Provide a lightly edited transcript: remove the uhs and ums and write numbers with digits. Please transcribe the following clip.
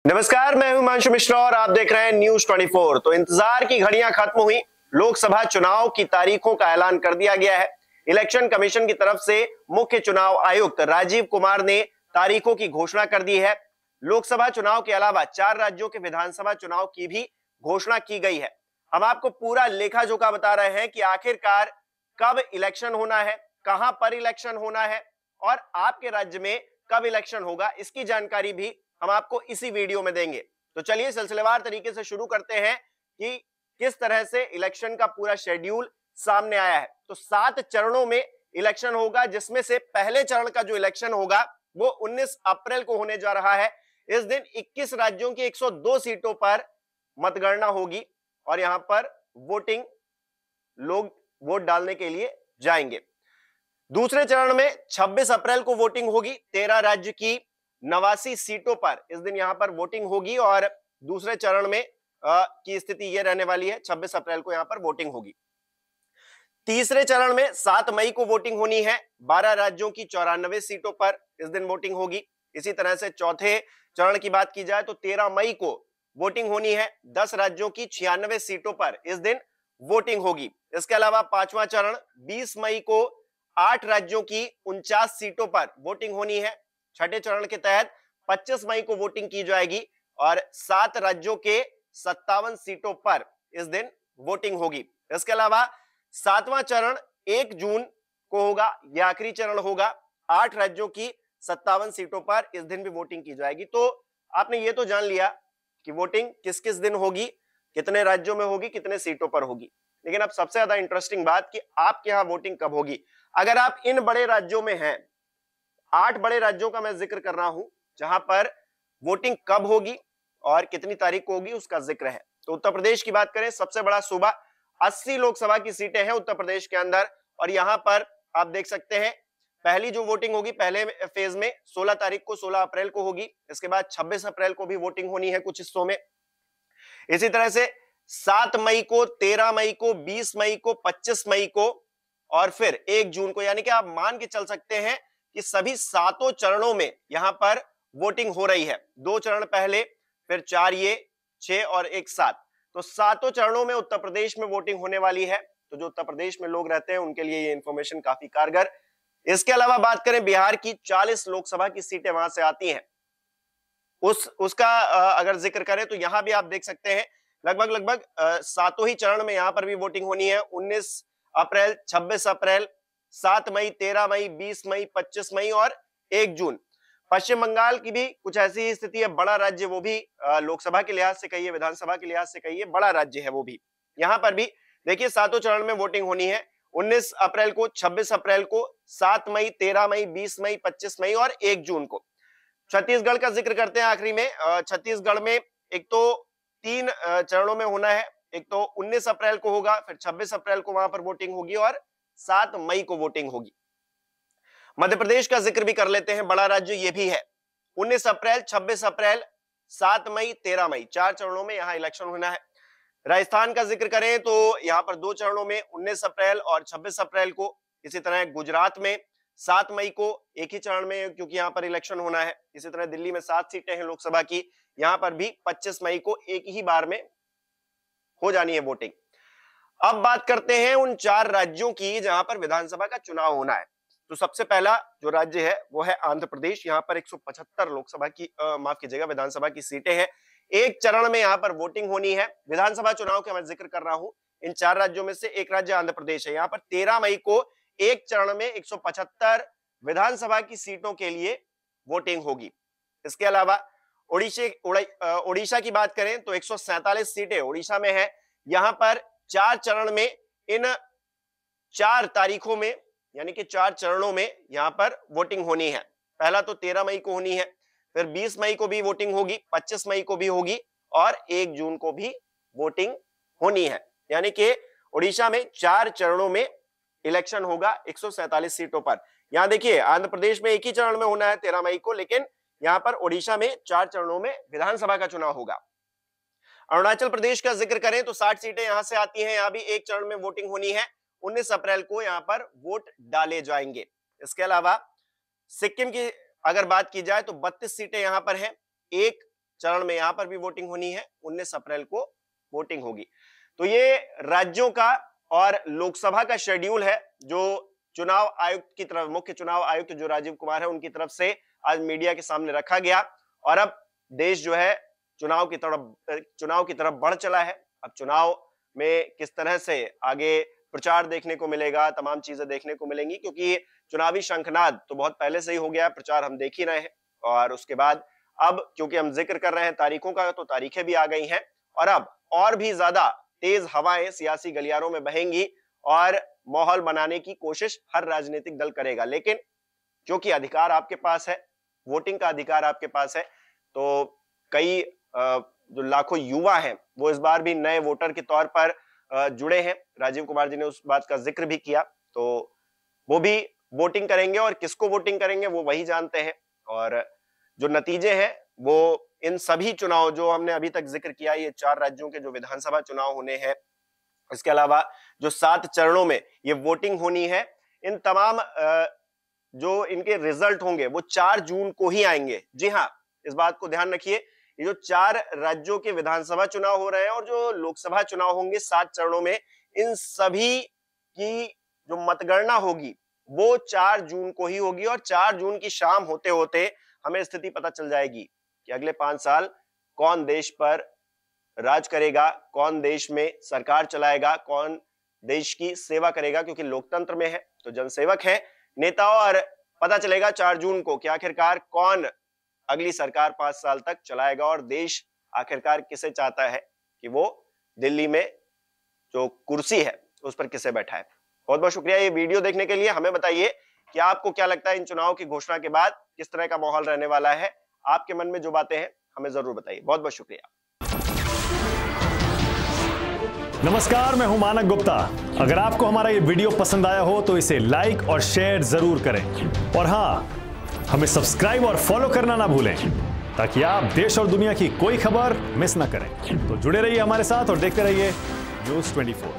नमस्कार, मैं हूं हिमांशु मिश्रा और आप देख रहे हैं न्यूज 24। तो इंतजार की घड़ियां खत्म हुई। लोकसभा चुनाव की तारीखों का ऐलान कर दिया गया है। इलेक्शन कमीशन की तरफ से मुख्य चुनाव आयुक्त राजीव कुमार ने तारीखों की घोषणा कर दी है। लोकसभा चुनाव के अलावा 4 राज्यों के विधानसभा चुनाव की भी घोषणा की गई है। हम आपको पूरा लेखा जोखा बता रहे हैं कि आखिरकार कब इलेक्शन होना है, कहां पर इलेक्शन होना है और आपके राज्य में कब इलेक्शन होगा, इसकी जानकारी भी हम आपको इसी वीडियो में देंगे। तो चलिए सिलसिलेवार तरीके से शुरू करते हैं कि किस तरह से इलेक्शन का पूरा शेड्यूल सामने आया है। तो 7 चरणों में इलेक्शन होगा, जिसमें से पहले चरण का जो इलेक्शन होगा वो 19 अप्रैल को होने जा रहा है। इस दिन 21 राज्यों की 102 सीटों पर मतगणना होगी और यहां पर वोटिंग लोग वोट डालने के लिए जाएंगे। दूसरे चरण में 26 अप्रैल को वोटिंग होगी। 13 राज्य की 89 सीटों पर इस दिन यहां पर वोटिंग होगी और दूसरे चरण में की स्थिति यह रहने वाली है, 26 अप्रैल को यहां पर वोटिंग होगी। तीसरे चरण में 7 मई को वोटिंग होनी है। 12 राज्यों की 94 सीटों पर इस दिन वोटिंग होगी। इसी तरह से चौथे चरण की बात की जाए तो 13 मई को वोटिंग होनी है। 10 राज्यों की 96 सीटों पर इस दिन वोटिंग होगी। इसके अलावा पांचवा चरण 20 मई को 8 राज्यों की 49 सीटों पर वोटिंग होनी है। छठे चरण के तहत 25 मई को वोटिंग की जाएगी और 7 राज्यों के 57 सीटों पर इस दिन वोटिंग होगी। इसके अलावा 7वां चरण 1 जून को होगा, यह आखिरी चरण होगा। 8 राज्यों की 57 सीटों पर इस दिन भी वोटिंग की जाएगी। तो आपने ये तो जान लिया कि वोटिंग किस किस दिन होगी, कितने राज्यों में होगी, कितने सीटों पर होगी। लेकिन अब सबसे ज्यादा इंटरेस्टिंग बात कि आपके यहां वोटिंग कब होगी। अगर आप इन बड़े राज्यों में हैं, 8 बड़े राज्यों का मैं जिक्र कर रहा हूं जहां पर वोटिंग कब होगी और कितनी तारीख को होगी उसका जिक्र है। तो उत्तर प्रदेश की बात करें, सबसे बड़ा सूबा, 80 लोकसभा की सीटें हैं उत्तर प्रदेश के अंदर और यहां पर आप देख सकते हैं पहली जो वोटिंग होगी पहले फेज में 16 तारीख को, 16 अप्रैल को होगी। इसके बाद 26 अप्रैल को भी वोटिंग होनी है कुछ हिस्सों में। इसी तरह से 7 मई को, 13 मई को, 20 मई को, 25 मई को और फिर 1 जून को। यानी कि आप मान के चल सकते हैं कि सभी 7 चरणों में यहां पर वोटिंग हो रही है। 2 चरण पहले, फिर 4 ये, 6 और 1 7। तो 7 चरणों में उत्तर प्रदेश में वोटिंग होने वाली है। तो जो उत्तर प्रदेश में लोग रहते हैं उनके लिए ये इंफॉर्मेशन काफी कारगर। इसके अलावा बात करें बिहार की, 40 लोकसभा की सीटें वहां से आती हैं। उसका अगर जिक्र करें तो यहां भी आप देख सकते हैं लगभग 7 ही चरण में यहां पर भी वोटिंग होनी है। 19 अप्रैल, 26 अप्रैल, 7 मई, 13 मई, 20 मई, 25 मई और 1 जून। पश्चिम बंगाल की भी कुछ ऐसी ही स्थिति है। बड़ा राज्य वो भी, लोकसभा के लिहाज से कहिए, विधानसभा के लिहाज से कहिए, बड़ा राज्य है वो भी। यहां पर भी देखिए 7 चरण में वोटिंग होनी है। 19 अप्रैल को, 26 अप्रैल को, 7 मई, 13 मई, 20 मई, 25 मई और 1 जून को। छत्तीसगढ़ का जिक्र करते हैं आखिरी में। छत्तीसगढ़ में एक तो 3 चरणों में होना है। एक तो 19 अप्रैल को होगा, फिर 26 अप्रैल को वहां पर वोटिंग होगी और 7 मई को वोटिंग होगी। मध्य प्रदेश का जिक्र भी कर लेते हैं, बड़ा राज्य ये भी है। 19 अप्रैल, 26 अप्रैल, 7 मई, 13 मई, 4 चरणों में यहां इलेक्शन होना है। राजस्थान का जिक्र करें तो यहां पर 2 चरणों में, 19 अप्रैल और 26 अप्रैल को। इसी तरह गुजरात में 7 मई को एक ही चरण में, क्योंकि यहां पर इलेक्शन होना है। इसी तरह दिल्ली में 7 सीटें हैं लोकसभा की, यहां पर भी 25 मई को एक ही बार में हो जानी है वोटिंग। अब बात करते हैं उन 4 राज्यों की जहां पर विधानसभा का चुनाव होना है। तो सबसे पहला जो राज्य है वो है आंध्र प्रदेश। यहां पर 175 लोकसभा की माफ कीजिएगा, विधानसभा की सीटें हैं। एक चरण में यहां पर वोटिंग होनी है। विधानसभा चुनाव का मैं जिक्र कर रहा हूं। इन 4 राज्यों में से एक राज्य आंध्र प्रदेश है। यहां पर 13 मई को एक चरण में 175 विधानसभा की सीटों के लिए वोटिंग होगी। इसके अलावा उड़ीसा की बात करें तो 147 सीटें उड़ीसा में है। यहां पर 4 चरण में, इन 4 तारीखों में, यानी कि 4 चरणों में यहां पर वोटिंग होनी है। पहला तो 13 मई को होनी है, फिर 20 मई को भी वोटिंग होगी, 25 मई को भी होगी और 1 जून को भी वोटिंग होनी है। यानी कि उड़ीसा में 4 चरणों में इलेक्शन होगा 147 सीटों पर। यहां देखिए आंध्र प्रदेश में एक ही चरण में होना है 13 मई को, लेकिन यहां पर उड़ीसा में 4 चरणों में विधानसभा का चुनाव होगा। अरुणाचल प्रदेश का जिक्र करें तो 60 सीटें यहां से आती हैं। यहां भी एक चरण में वोटिंग होनी है। 19 अप्रैल को यहां पर वोट डाले जाएंगे। इसके अलावा सिक्किम की अगर बात की जाए तो 32 सीटें यहां पर हैं। एक चरण में यहां पर भी वोटिंग होनी है, 19 अप्रैल को वोटिंग होगी। तो ये राज्यों का और लोकसभा का शेड्यूल है जो चुनाव आयुक्त की तरफ, मुख्य चुनाव आयुक्त जो राजीव कुमार है उनकी तरफ से आज मीडिया के सामने रखा गया। और अब देश जो है चुनाव की तरफ बढ़ चला है। अब चुनाव में किस तरह से आगे प्रचार देखने को मिलेगा, तमाम चीजें देखने को मिलेंगी, क्योंकि चुनावी शंखनाद तो बहुत पहले से ही हो गया है, प्रचार हम देख ही रहे हैं। और उसके बाद अब क्योंकि हम जिक्र कर रहे हैं तारीखों का, तो तारीखें भी आ गई हैं और अब और भी ज्यादा तेज हवाएं सियासी गलियारों में बहेंगी और माहौल बनाने की कोशिश हर राजनीतिक दल करेगा। लेकिन क्योंकि अधिकार आपके पास है, वोटिंग का अधिकार आपके पास है, तो कई जो लाखों युवा हैं वो इस बार भी नए वोटर के तौर पर जुड़े हैं। राजीव कुमार जी ने उस बात का जिक्र भी किया, तो वो भी वोटिंग करेंगे और किसको वोटिंग करेंगे वो वही जानते हैं। और जो नतीजे हैं वो इन सभी चुनाव जो हमने अभी तक जिक्र किया, ये 4 राज्यों के जो विधानसभा चुनाव होने हैं, इसके अलावा जो 7 चरणों में ये वोटिंग होनी है, इन तमाम जो इनके रिजल्ट होंगे वो 4 जून को ही आएंगे। जी हाँ, इस बात को ध्यान रखिए, ये जो 4 राज्यों के विधानसभा चुनाव हो रहे हैं और जो लोकसभा चुनाव होंगे 7 चरणों में, इन सभी की जो मतगणना होगी वो 4 जून को ही होगी। और 4 जून की शाम होते होते हमें स्थिति पता चल जाएगी कि अगले 5 साल कौन देश पर राज करेगा, कौन देश में सरकार चलाएगा, कौन देश की सेवा करेगा। क्योंकि लोकतंत्र में है तो जनसेवक है नेता, और पता चलेगा 4 जून को कि आखिरकार कौन अगली सरकार 5 साल तक चलाएगा और देश आखिरकार किसे चाहता है कि वो दिल्ली में जो कुर्सी है उस पर किसे बैठाए। बहुत बहुत शुक्रिया ये वीडियो देखने के लिए। हमें बताइए कि आपको क्या लगता है इन चुनाव की घोषणा के बाद किस तरह का माहौल रहने वाला है। आपके मन में जो बातें हैं हमें जरूर बताइए। बहुत बहुत शुक्रिया। नमस्कार, मैं हूं मानक गुप्ता। अगर आपको हमारा ये वीडियो पसंद आया हो तो इसे लाइक और शेयर जरूर करें, और हां, हमें सब्सक्राइब और फॉलो करना ना भूलें ताकि आप देश और दुनिया की कोई खबर मिस ना करें। तो जुड़े रहिए हमारे साथ और देखते रहिए News 24।